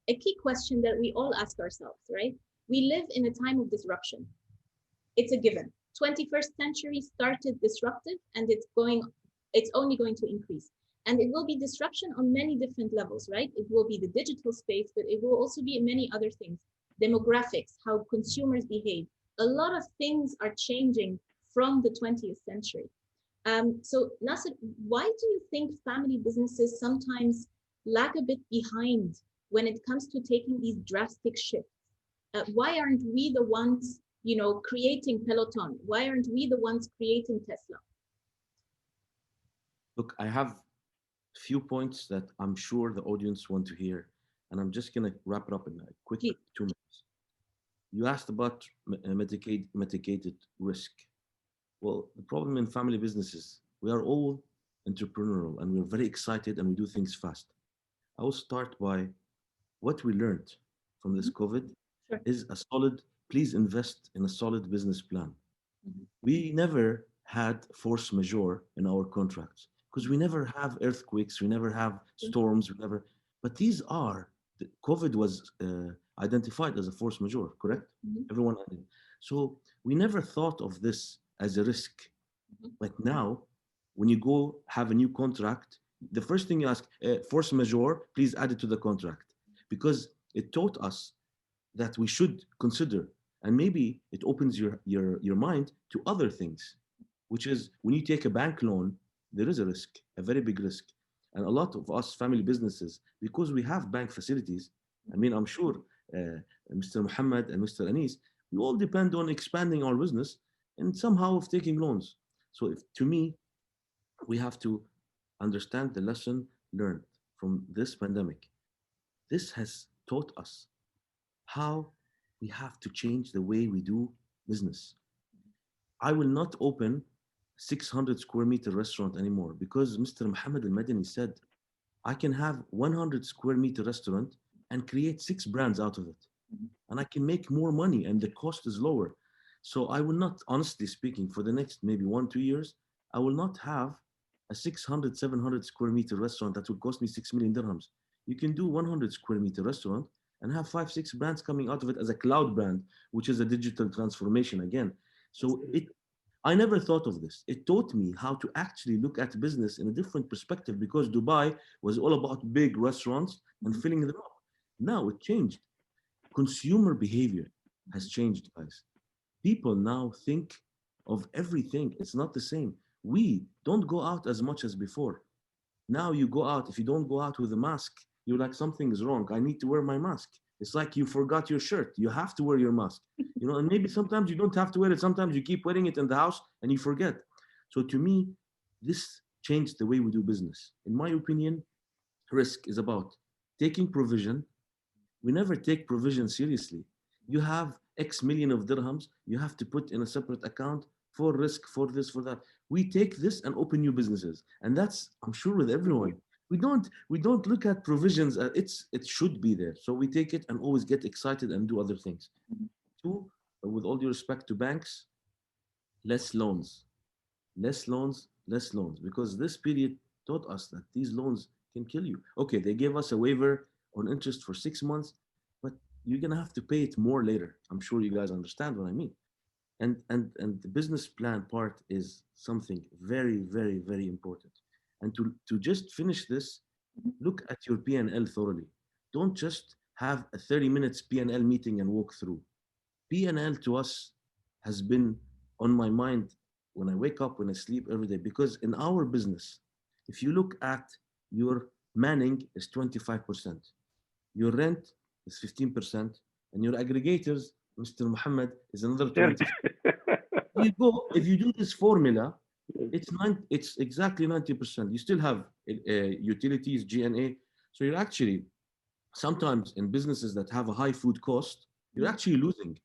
a key question that we all ask ourselves, right? We live in a time of disruption. It's a given. 21st century started disruptive, and it's only going to increase. And it will be disruption on many different levels, right? It will be the digital space, but it will also be many other things. Demographics, how consumers behave. A lot of things are changing from the 20th century. So Nasser, why do you think family businesses sometimes lag a bit behind when it comes to taking these drastic shifts? Why aren't we the ones, creating Peloton? Why aren't we the ones creating Tesla? Look, I have a few points that I'm sure the audience want to hear, and I'm just going to wrap it up in a quick 2 minutes. You asked about mitigated risk. Well, the problem in family businesses, we are all entrepreneurial and we're very excited and we do things fast. I will start by what we learned from this COVID is please invest in a solid business plan. We never had force majeure in our contracts because we never have earthquakes, we never have storms, but COVID was identified as a force majeure, correct? Everyone. So we never thought of this as a risk. But now, when you go have a new contract, the first thing you ask, force majeure, please add it to the contract. Because it taught us that we should consider, and maybe it opens your mind to other things, which is when you take a bank loan, there is a risk, a very big risk. And a lot of us family businesses, because we have bank facilities, I mean, I'm sure Mr. Mohammed and Mr. Anis, we all depend on expanding our business and somehow of taking loans. So to me, we have to understand the lesson learned from this pandemic. This has taught us how we have to change the way we do business. I will not open 600 square meter restaurant anymore because Mr. Mohammad Al Madani said I can have 100 square meter restaurant and create 6 brands out of it. And I can make more money and the cost is lower. So I will not, honestly speaking, for the next maybe 1, 2 years, I will not have a 600, 700 square meter restaurant that will cost me 6 million dirhams. You can do 100 square meter restaurant and have 5, 6 brands coming out of it as a cloud brand, which is a digital transformation again. So I never thought of this. It taught me how to actually look at business in a different perspective because Dubai was all about big restaurants and filling them up. Now it changed. Consumer behavior has changed, guys. People now think of everything. It's not the same. We don't go out as much as before. Now you go out. If you don't go out with a mask, you're like, something is wrong. I need to wear my mask. It's like you forgot your shirt. You have to wear your mask. And maybe sometimes you don't have to wear it. Sometimes you keep wearing it in the house and you forget. So to me, this changed the way we do business. In my opinion, risk is about taking provision. We never take provision seriously. You have X million of dirhams, you have to put in a separate account for risk, for this, for that. We take this and open new businesses. And that's, I'm sure, with everyone. We don't look at provisions. It should be there. So we take it and always get excited and do other things. Two, with all due respect to banks, less loans, less loans, less loans, because this period taught us that these loans can kill you. Okay, they gave us a waiver on interest for 6 months, but you're gonna have to pay it more later. I'm sure you guys understand what I mean. And the business plan part is something very, very, very important. And to just finish this, look at your P&L thoroughly. Don't just have a 30 minutes P&L meeting and walk through. P&L to us has been on my mind when I wake up, when I sleep every day, because in our business, if you look at your manning is 25%, your rent is 15%, and your aggregators, Mr. Muhammad, is another 20%. If you do this formula, it's exactly 90%. You still have utilities, G&A. So you're actually, sometimes in businesses that have a high food cost, you're actually losing.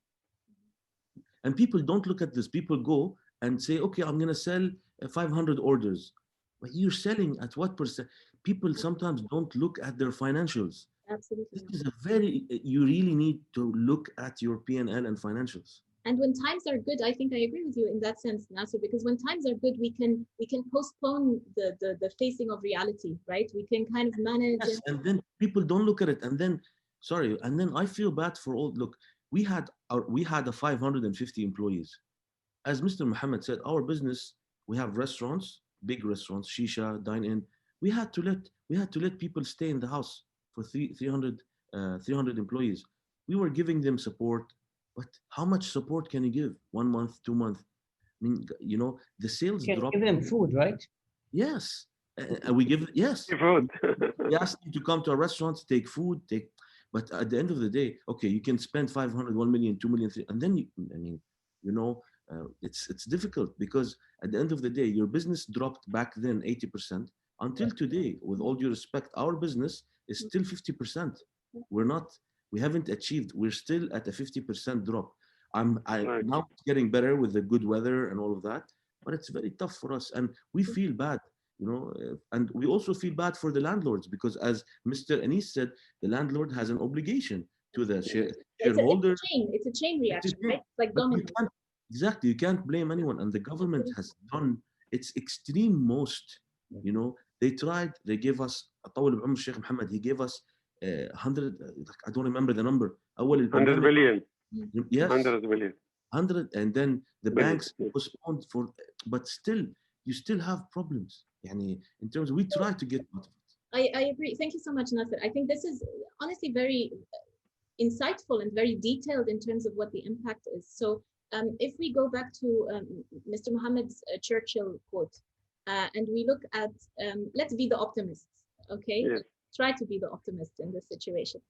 And people don't look at this. People go and say, okay, I'm going to sell 500 orders. But you're selling at what percent? People sometimes don't look at their financials. Absolutely. This is you really need to look at your P&L and financials. And when times are good, I think I agree with you in that sense, Nasser, because when times are good, we can postpone the facing of reality, right? We can kind of manage. Yes, and then people don't look at it. And then, I feel bad for all. Look, we had a 550 employees. As Mr. Muhammad said, our business, we have restaurants, big restaurants, shisha, dine-in. We had to let people stay in the house for 300 employees. We were giving them support, but how much support can you give? 1 month, 2 months? I mean, the sales drop. Give them food, right? Yes, we give yes. Food. We ask them to come to our restaurants, take food, But at the end of the day, okay, you can spend 500, 1 million, 2 million, and then it's difficult because at the end of the day, your business dropped back then 80%. Until today, with all due respect, our business is still 50%. We haven't achieved. We're still at a 50% drop. Now it's getting better with the good weather and all of that, but it's very tough for us, and we feel bad. And we also feel bad for the landlords because, as Mr. Anis said, the landlord has an obligation to the shareholder. It's a chain reaction, right? It's like dominoes. Exactly, you can't blame anyone, and the government has done its extreme most. They tried. They gave us Towell Sheikh Mohammed. He gave us 100. I don't remember the number. 100 billion. Yes, 100 billion. 100, and then the banks postponed but still, you still have problems. In terms, we try to get out of it. I agree. Thank you so much, Nasser. I think this is honestly very insightful and very detailed in terms of what the impact is. So if we go back to Mr. Mohammed's Churchill quote, and we look at, let's be the optimists, okay? Yes. Try to be the optimist in this situation.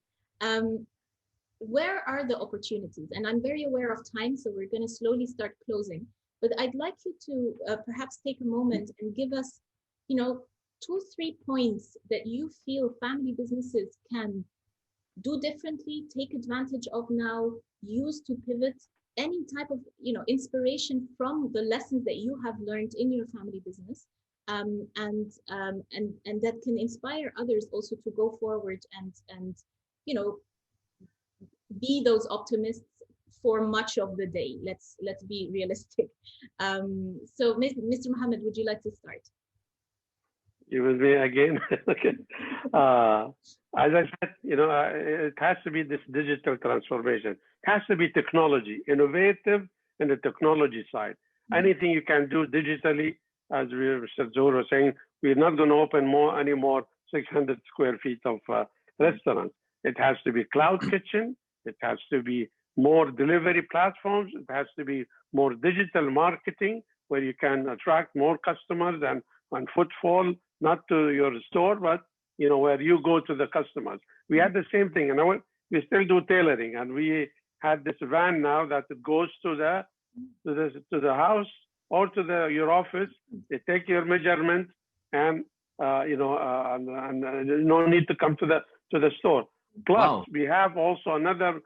Where are the opportunities? And I'm very aware of time, so we're going to slowly start closing. but I'd like you to perhaps take a moment and give us, 2-3 points that you feel family businesses can do differently, take advantage of now, use to pivot, any type of inspiration from the lessons that you have learned in your family business, and that can inspire others also to go forward and be those optimists for much of the day. Let's be realistic. So Mr. Mohammed, would you like to start? You with me again? Okay. As I said, it has to be this digital transformation. It has to be technology, innovative in the technology side. Anything you can do digitally, as Mr. Zuhour was saying, we're not going to open any more 600 square feet of restaurants. It has to be cloud kitchen. It has to be more delivery platforms. It has to be more digital marketing where you can attract more customers and footfall, not to your store, but where you go to the customers. We had the same thing, and we still do tailoring, and we had this van now that it goes to the house or to your office. They take your measurement, and no need to come to the store. Plus, wow, we have also another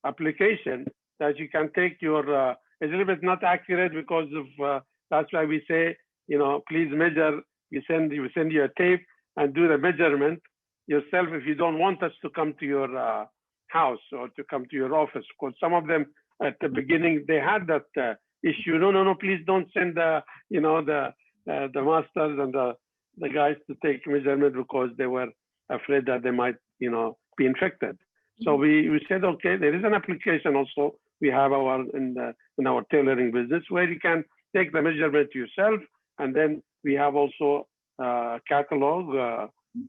application that you can take your. It's a little bit not accurate because of that's why we say please measure. We send you a tape and do the measurement yourself if you don't want us to come to your house or to come to your office. Because some of them at the beginning they had that issue. No, please don't send the masters and the guys to take measurement because they were afraid that they might be infected. So we said, okay, there is an application also we have in our tailoring business where you can take the measurement yourself, and then we have also catalog.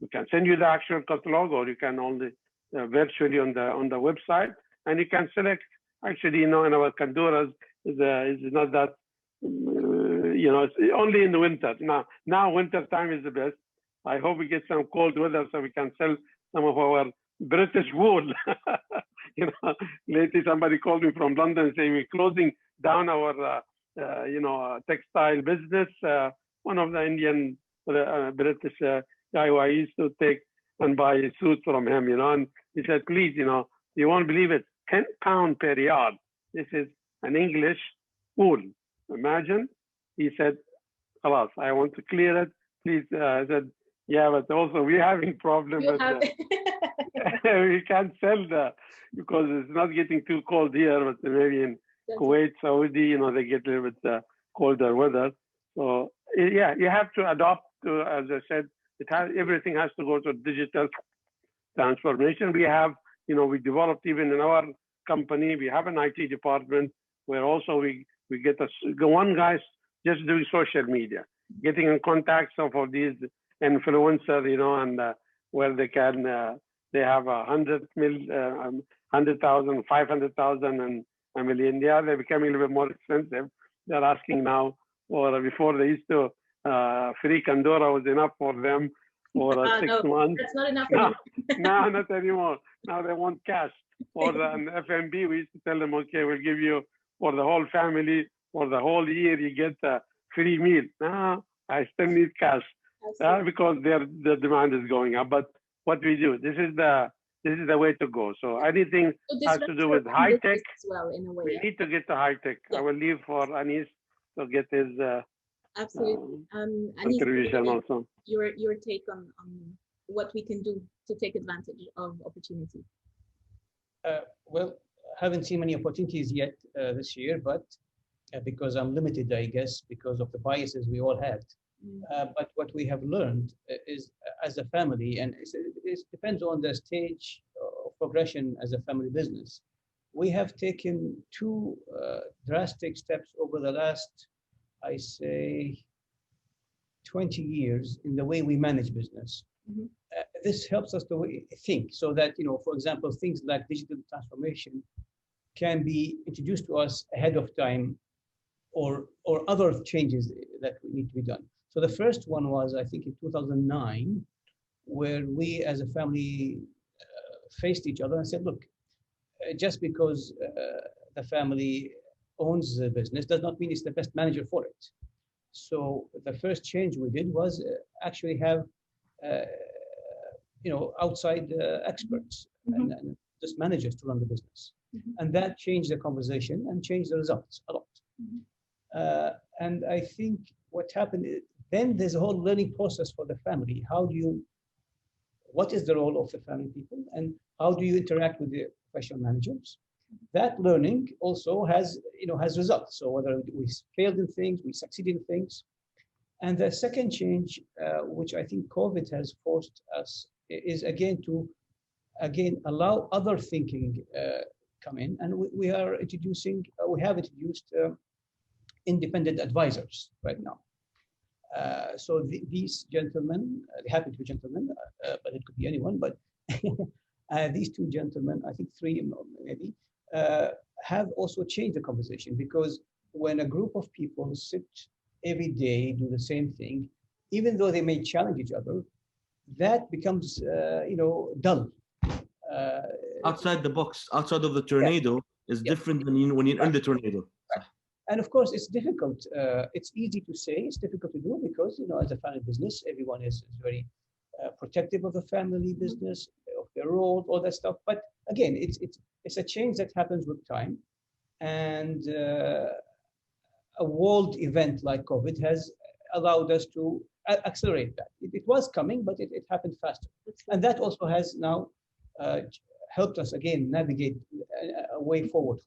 We can send you the actual catalog, or you can only virtually on the website, and you can select. Actually, in our Kanduras is not that. It's only in the winter. Now winter time is the best. I hope we get some cold weather so we can sell some of our British wool. Lately somebody called me from London saying we're closing down our textile business. One of the Indian British guy who I used to take and buy suits from him, and he said, please, you won't believe it, £10 per yard. This is an English wool. Imagine. He said, alas, I want to clear it. Please, I said, yeah, but also we're having problems with we can't sell because it's not getting too cold here, but maybe in Kuwait, Saudi, they get a little bit colder weather. So yeah, you have to adopt to, as I said, everything has to go to digital transformation. We have, we developed even in our company, we have an IT department where also we get one guy just doing social media, getting in contact of these influencers, and where they can, they have 100,000, 500,000 and a million. Yeah, they're becoming a little bit more expensive. They're asking now, or before they used to, free Kandora was enough for them for 6 months. That's not enough. No, not anymore. Now they want cash. For an FMB, we used to tell them, okay, we'll give you for the whole family, for the whole year, you get a free meal. No, I still need cash because the demand is going up. But what we do, this is the way to go. So anything has to do with high tech. Well, in a way, we need to get to high tech. Yeah. I will leave for Anis to get his absolutely contribution also. Your take on what we can do to take advantage of opportunity. Well, haven't seen many opportunities yet this year, but because I'm limited, I guess, because of the biases we all had. But what we have learned is, as a family, and it depends on the stage of progression as a family business, we have taken two drastic steps over the last, I say, 20 years in the way we manage business. This helps us to think so that, for example, things like digital transformation can be introduced to us ahead of time, or other changes that need to be done. So the first one was, I think, in 2009, where we as a family faced each other and said, look, just because the family owns the business does not mean it's the best manager for it. So the first change we did was actually have outside experts and just managers to run the business. And that changed the conversation and changed the results a lot. And I think what happened is, then there's a whole learning process for the family. What is the role of the family people, and how do you interact with the professional managers? That learning also has results. So whether we failed in things, we succeeded in things. And the second change, which I think COVID has forced us, is again to allow other thinking come in, and we have introduced independent advisors right now. So these gentlemen, they happen to be gentlemen, but it could be anyone, but these two gentlemen, I think three maybe, have also changed the conversation, because when a group of people sit every day, do the same thing, even though they may challenge each other, that becomes, dull. Outside the box, outside of the tornado is different than when you're in the tornado. And of course, it's difficult. It's easy to say, it's difficult to do, because, as a family business, everyone is very protective of the family business, of their role, all that stuff. But again, it's a change that happens with time. And a world event like COVID has allowed us to accelerate that. It was coming, but it happened faster. And that also has now helped us again navigate a way forward.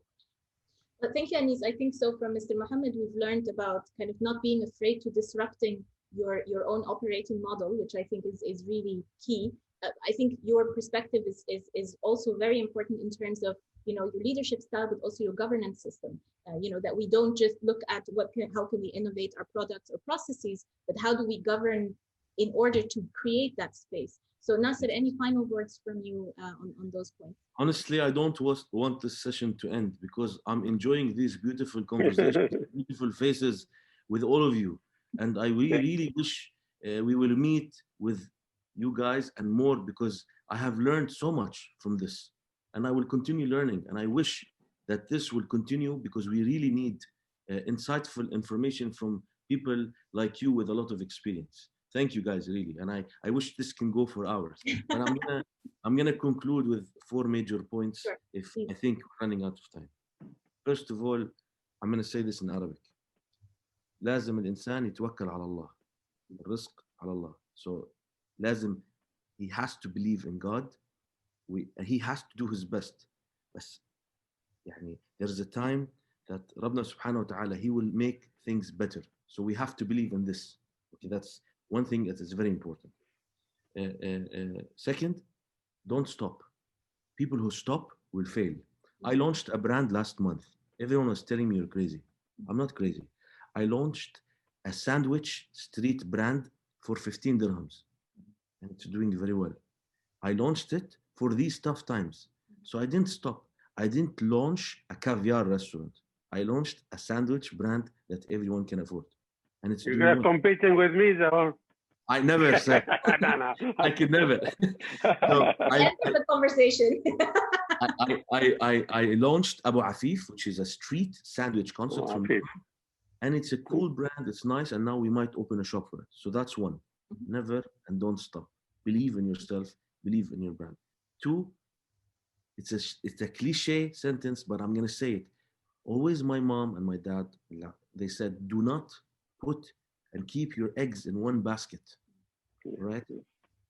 Well, thank you, Anis. I think so from Mr. Mohammed, we've learned about kind of not being afraid to disrupting your own operating model, which I think is really key. I think your perspective is also very important in terms of, your leadership style, but also your governance system. That we don't just look at how can we innovate our products or processes, but how do we govern in order to create that space. So Nasser, any final words from you on those points? Honestly, I don't want this session to end, because I'm enjoying these beautiful conversations, beautiful faces with all of you. And I really wish we will meet with you guys and more, because I have learned so much from this, and I will continue learning. And I wish that this will continue, because we really need insightful information from people like you with a lot of experience. Thank you guys, really. And I wish this can go for hours. But I'm gonna conclude with 4 major points. Sure. If I think we're running out of time. First of all, I'm gonna say this in Arabic. لازم الإنسان يتوكل على الله. الرزق على الله. So لازم, he has to believe in God. He has to do his best. بس there's a time that Rabbna subhanahu wa ta'ala, he will make things better. So we have to believe in this. Okay, that's one thing that is very important. Second, don't stop. People who stop will fail. I launched a brand last month. Everyone was telling me you're crazy. I'm not crazy. I launched a sandwich street brand for 15 dirhams. And it's doing very well. I launched it for these tough times. So I didn't stop. I didn't launch a caviar restaurant. I launched a sandwich brand that everyone can afford. And it's You're competing with me, Zuhour. I never said. No. I could never. So end of the conversation. I launched Abu Afif, which is a street sandwich concept from Oman. And it's a cool brand. It's nice. And now we might open a shop for it. So that's one. Never and don't stop. Believe in yourself. Believe in your brand. 2, it's a cliche sentence, but I'm gonna say it. Always, my mom and my dad, they said, do not put and keep your eggs in one basket, right?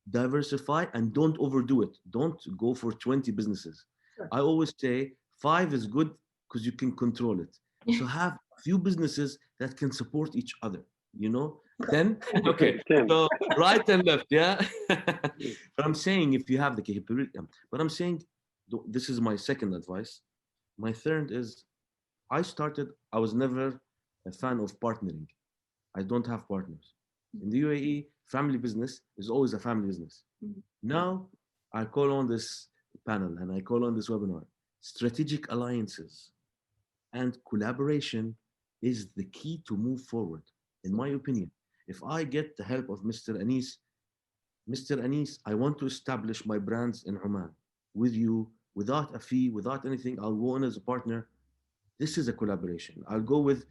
Diversify and don't overdo it. Don't go for 20 businesses. Sure. I always say 5 is good because you can control it. So have a few businesses that can support each other, 10? Okay, so right and left, yeah? But I'm saying if you have the capability, but I'm saying this is my second advice. My third is, I was never a fan of partnering. I don't have partners. In the UAE, family business is always a family business. Now, I call on this panel and I call on this webinar. Strategic alliances and collaboration is the key to move forward, in my opinion. If I get the help of Mr. Anis, I want to establish my brands in Oman with you, without a fee, without anything. I'll go in as a partner. This is a collaboration. I'll go with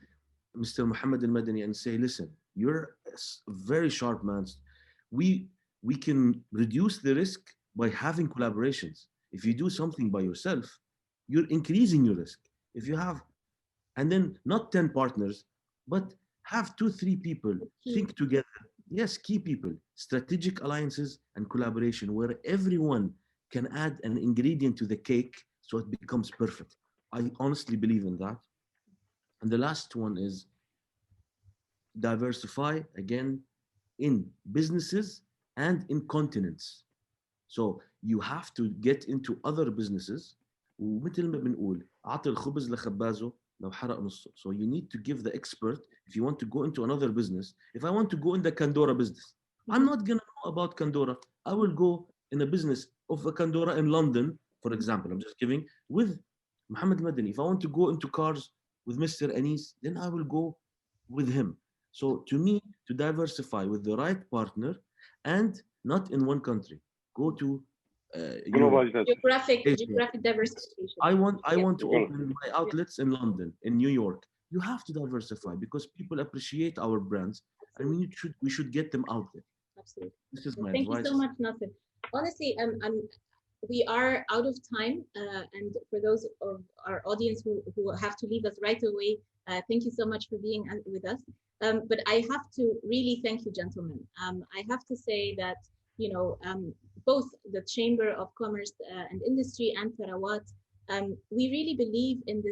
Mr. Mohammad Al Madani and say, listen, you're a very sharp man. We can reduce the risk by having collaborations. If you do something by yourself, you're increasing your risk. If you have, and then not 10 partners, but have 2-3 people think together. Yes, key people, strategic alliances and collaboration where everyone can add an ingredient to the cake so it becomes perfect. I honestly believe in that. And the last one is diversify again in businesses and in continents. So you have to get into other businesses. ومثل ما بنقول أعطي الخبز لخبازه لو حرق نصه. So you need to give the expert, if you want to go into another business. If I want to go in the Kandora business, I'm not going to know about Kandora. I will go in a business of a Kandora in London, for example. I'm just giving with Mohammad Madani. If I want to go into cars with Mr. Anis, then I will go with him. So to me, to diversify with the right partner and not in one country, go to geographic diversification. I want to open my outlets in London, in New York. You have to diversify because people appreciate our brands, and we should get them out there. Absolutely. This is my Thank advice. you so much, Nasser. Honestly, we are out of time, and for those of our audience who have to leave us right away, thank you so much for being with us. But I have to really thank you, gentlemen. I have to say that, you know, both the Chamber of Commerce and Industry and Tharawat, we really believe in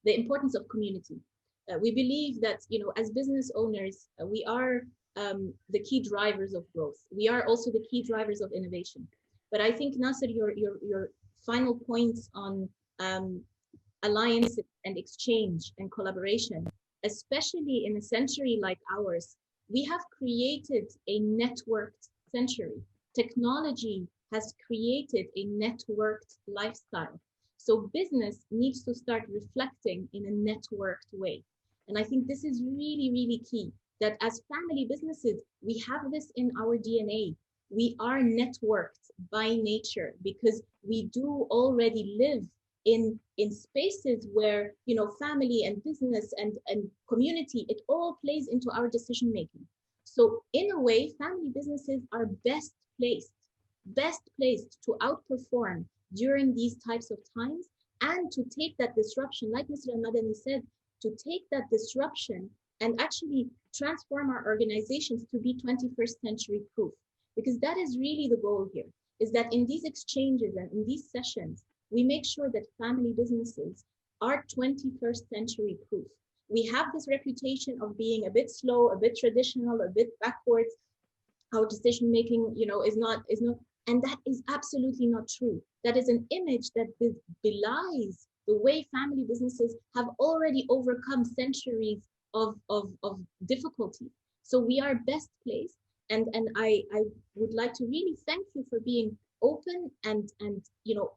the importance of community. We believe that, you know, as business owners, we are the key drivers of growth. We are also the key drivers of innovation. But I think, Nasser, your final points on alliance and exchange and collaboration, especially in a century like ours, we have created a networked century. Technology has created a networked lifestyle. So business needs to start reflecting in a networked way. And I think this is really, really key, that as family businesses, we have this in our DNA. We are networked by nature because we do already live in spaces where, you know, family and business and community, it all plays into our decision making. So in a way, family businesses are best placed to outperform during these types of times and to take that disruption, like Mr. Al Madani said, to take that disruption and actually transform our organizations to be 21st century proof. Because that is really the goal here, is that in these exchanges and in these sessions, we make sure that family businesses are 21st century proof. We have this reputation of being a bit slow, a bit traditional, a bit backwards. Our decision making, you know, is not, and that is absolutely not true. That is an image that belies the way family businesses have already overcome centuries of difficulty. So we are best placed. And I would like to really thank you for being open and you know,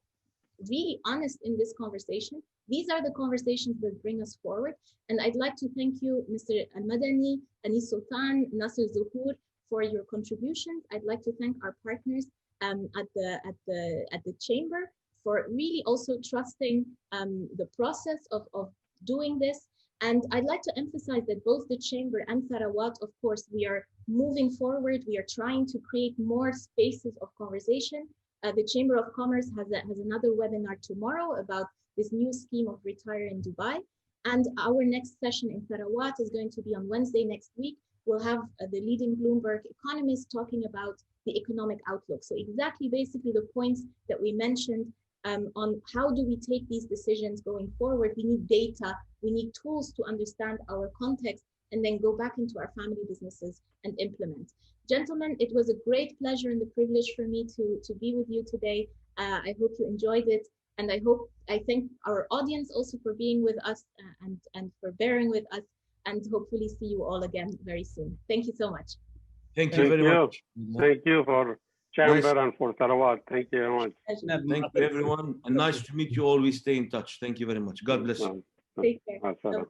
really honest in this conversation. These are the conversations that bring us forward. And I'd like to thank you, Mr. Al Madani, Anis Sultan, Nasser Zuhour, for your contributions. I'd like to thank our partners at the chamber for really also trusting the process of doing this. And I'd like to emphasize that both the chamber and Tharawat, of course, we are moving forward. We are trying to create more spaces of conversation. The Chamber of Commerce has another webinar tomorrow about this new scheme of retire in Dubai. And our next session in Tharawat is going to be on Wednesday next week. We'll have the leading Bloomberg economist talking about the economic outlook. So exactly basically the points that we mentioned on how do we take these decisions going forward. We need data, we need tools to understand our context and then go back into our family businesses and implement. Gentlemen, it was a great pleasure and a privilege for me to be with you today. I hope you enjoyed it. And I thank our audience also for being with us and for bearing with us, and hopefully see you all again very soon. Thank you so much. Thank you very much. Thank you for Chamber and for Tharawat. Thank you very much. Thank you, everyone. And nice to meet you all. We stay in touch. Thank you very much. God bless you. Take care.